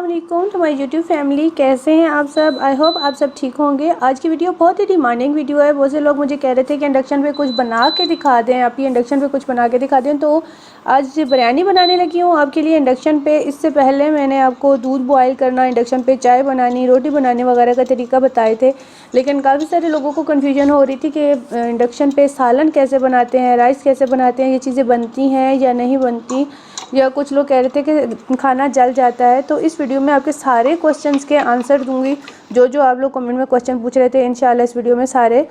अस्सलाम to my YouTube family. कैसे हैं आप सब? आई होप आप सब ठीक होंगे। आज की वीडियो बहुत ही डिमांडिंग वीडियो है। बहुत से लोग मुझे कह रहे थे कि इंडक्शन पे कुछ बना के दिखा दें, आप ये इंडक्शन पे कुछ बना के दिखा दें। तो आज बिरयानी बनाने लगी हूँ आपके लिए इंडक्शन पे। इससे पहले मैंने आपको दूध बॉयल करना, इंडक्शन पे चाय बनानी, रोटी बनाने वगैरह का तरीका बताए थे, लेकिन काफ़ी सारे लोगों को कन्फ्यूजन हो रही थी कि इंडक्शन पे सालन कैसे बनाते हैं, राइस कैसे बनाते हैं, ये चीज़ें बनती हैं या नहीं बनती, या कुछ लोग कह रहे थे कि खाना जल जाता है। तो इस वीडियो में आपके सारे क्वेश्चंस के आंसर दूंगी। जो आप लोग कमेंट में क्वेश्चन पूछ रहे थे, इंशाल्लाह इस वीडियो में सारे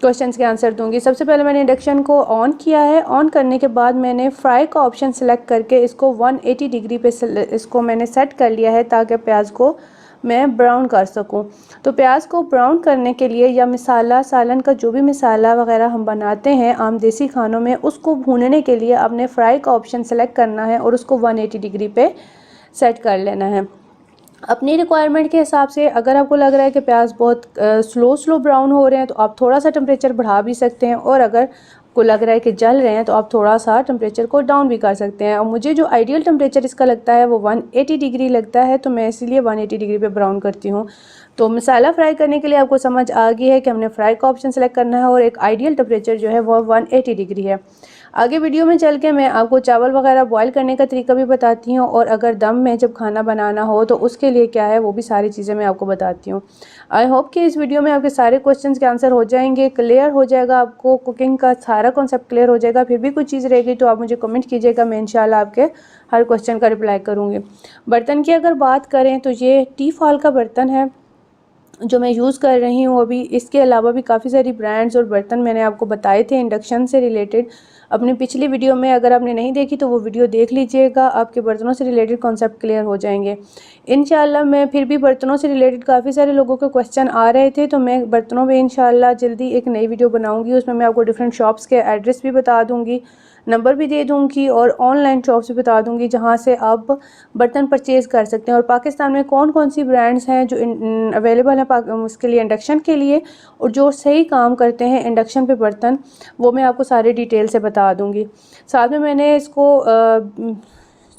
क्वेश्चंस के आंसर दूंगी। सबसे पहले मैंने इंडक्शन को ऑन किया है। ऑन करने के बाद मैंने फ्राई का ऑप्शन सेलेक्ट करके इसको 180 डिग्री पे इसको मैंने सेट कर लिया है ताकि प्याज को मैं ब्राउन कर सकूं। तो प्याज को ब्राउन करने के लिए या मसाला सालन का जो भी मसाला वगैरह हम बनाते हैं आम देसी खानों में, उसको भूनने के लिए आपने फ्राई का ऑप्शन सेलेक्ट करना है और उसको 180 डिग्री पे सेट कर लेना है अपनी रिक्वायरमेंट के हिसाब से। अगर आपको लग रहा है कि प्याज बहुत स्लो ब्राउन हो रहे हैं तो आप थोड़ा सा टेम्परेचर बढ़ा भी सकते हैं, और अगर को लग रहा है कि जल रहे हैं तो आप थोड़ा सा टेम्परेचर को डाउन भी कर सकते हैं। और मुझे जो आइडियल टेम्परेचर इसका लगता है वो 180 डिग्री लगता है, तो मैं इसीलिए 180 डिग्री पे ब्राउन करती हूँ। तो मसाला फ्राई करने के लिए आपको समझ आ गई है कि हमने फ्राई का ऑप्शन सेलेक्ट करना है और एक आइडियल टेम्परेचर जो है वो 180 डिग्री है। आगे वीडियो में चल के मैं आपको चावल वगैरह बॉयल करने का तरीका भी बताती हूँ, और अगर दम में जब खाना बनाना हो तो उसके लिए क्या है वो भी सारी चीज़ें मैं आपको बताती हूँ। आई होप कि इस वीडियो में आपके सारे क्वेश्चंस के आंसर हो जाएंगे, क्लियर हो जाएगा, आपको कुकिंग का सारा कॉन्सेप्ट क्लियर हो जाएगा। फिर भी कुछ चीज़ रहेगी तो आप मुझे कमेंट कीजिएगा, मैं इंशाल्लाह आपके हर क्वेश्चन का रिप्लाई करूँगी। बर्तन की अगर बात करें तो ये टी फॉल का बर्तन है जो मैं यूज़ कर रही हूँ अभी। इसके अलावा भी काफ़ी सारी ब्रांड्स और बर्तन मैंने आपको बताए थे इंडक्शन से रिलेटेड अपनी पिछली वीडियो में। अगर आपने नहीं देखी तो वो वीडियो देख लीजिएगा, आपके बर्तनों से रिलेटेड कॉन्सेप्ट क्लियर हो जाएंगे इंशाल्लाह। मैं फिर भी बर्तनों से रिलेटेड काफ़ी सारे लोगों के क्वेश्चन आ रहे थे, तो मैं बर्तनों में इंशाल्लाह जल्दी एक नई वीडियो बनाऊँगी। उसमें मैं आपको डिफरेंट शॉप्स के एड्रेस भी बता दूँगी, नंबर भी दे दूँगी, और ऑनलाइन शॉप्स भी बता दूँगी जहाँ से आप बर्तन परचेज़ कर सकते हैं, और पाकिस्तान में कौन कौन सी ब्रांड्स हैं जो अवेलेबल हैं उसके लिए इंडक्शन के लिए, और जो सही काम करते हैं इंडक्शन पे बर्तन, वो मैं आपको सारे डिटेल से बता दूँगी। साथ में मैंने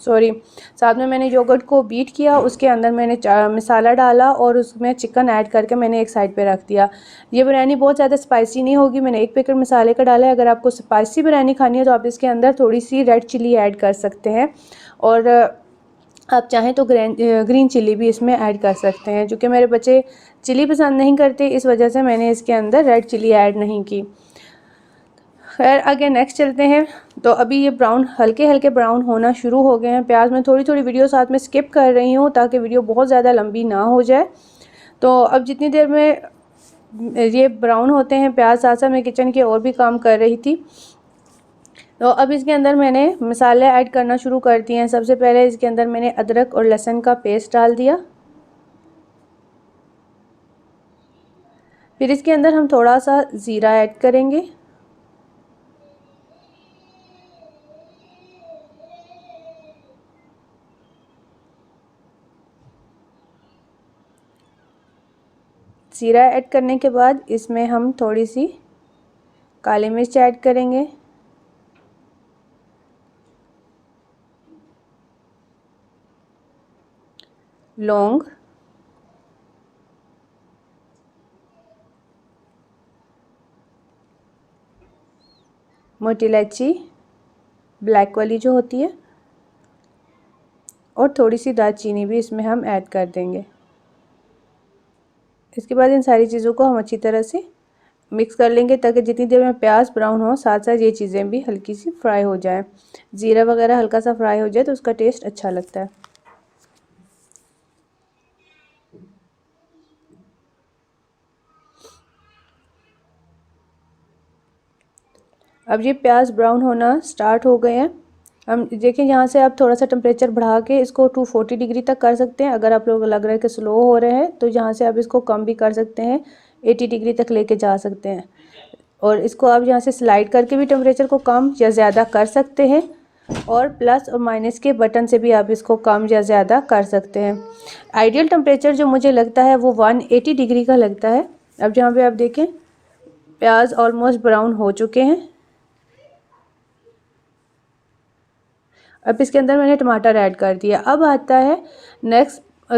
साथ में मैंने योगर्ट को बीट किया, उसके अंदर मैंने मसाला डाला और उसमें चिकन ऐड करके मैंने एक साइड पे रख दिया। ये बिरयानी बहुत ज़्यादा स्पाइसी नहीं होगी, मैंने एक पैकेट मसाले का डाला है। अगर आपको स्पाइसी बिरयानी खानी है तो आप इसके अंदर थोड़ी सी रेड चिली ऐड कर सकते हैं, और आप चाहें तो ग्रीन चिली भी इसमें ऐड कर सकते हैं। क्योंकि मेरे बच्चे चिली पसंद नहीं करते, इस वजह से मैंने इसके अंदर रेड चिली ऐड नहीं की। खैर आगे नेक्स्ट चलते हैं। तो अभी ये ब्राउन हल्के हल्के ब्राउन होना शुरू हो गए हैं प्याज। मैं थोड़ी थोड़ी वीडियो साथ में स्किप कर रही हूँ ताकि वीडियो बहुत ज़्यादा लंबी ना हो जाए। तो अब जितनी देर में ये ब्राउन होते हैं प्याज, साथ साथ मैं किचन के और भी काम कर रही थी। तो अब इसके अंदर मैंने मसाले ऐड करना शुरू कर दिए हैं। सबसे पहले इसके अंदर मैंने अदरक और लहसुन का पेस्ट डाल दिया। फिर इसके अंदर हम थोड़ा सा ज़ीरा ऐड करेंगे, ज़ीरा ऐड करने के बाद इसमें हम थोड़ी सी काली मिर्च ऐड करेंगे, लौंग, मोटी इलायची ब्लैक वाली जो होती है, और थोड़ी सी दालचीनी भी इसमें हम ऐड कर देंगे। इसके बाद इन सारी चीज़ों को हम अच्छी तरह से मिक्स कर लेंगे ताकि जितनी देर में प्याज ब्राउन हो साथ साथ ये चीज़ें भी हल्की सी फ्राई हो जाए। ज़ीरा वगैरह हल्का सा फ्राई हो जाए तो उसका टेस्ट अच्छा लगता है। अब ये प्याज ब्राउन होना स्टार्ट हो गए हैं। हम देखिए यहाँ से आप थोड़ा सा टेम्परेचर बढ़ा के इसको 240 डिग्री तक कर सकते हैं। अगर आप लोग लग रहा है कि स्लो हो रहे हैं तो यहाँ से आप इसको कम भी कर सकते हैं, 80 डिग्री तक लेके जा सकते हैं। और इसको आप यहाँ से स्लाइड करके भी टेम्परेचर को कम या ज़्यादा कर सकते हैं, और प्लस और माइनस के बटन से भी आप इसको कम या ज़्यादा कर सकते हैं। आइडियल टेम्परेचर जो मुझे लगता है वो 180 डिग्री का लगता है। अब जहाँ पे आप देखें प्याज ऑलमोस्ट ब्राउन हो चुके हैं। अब इसके अंदर मैंने टमाटर ऐड कर दिया। अब आता है नेक्स्ट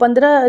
15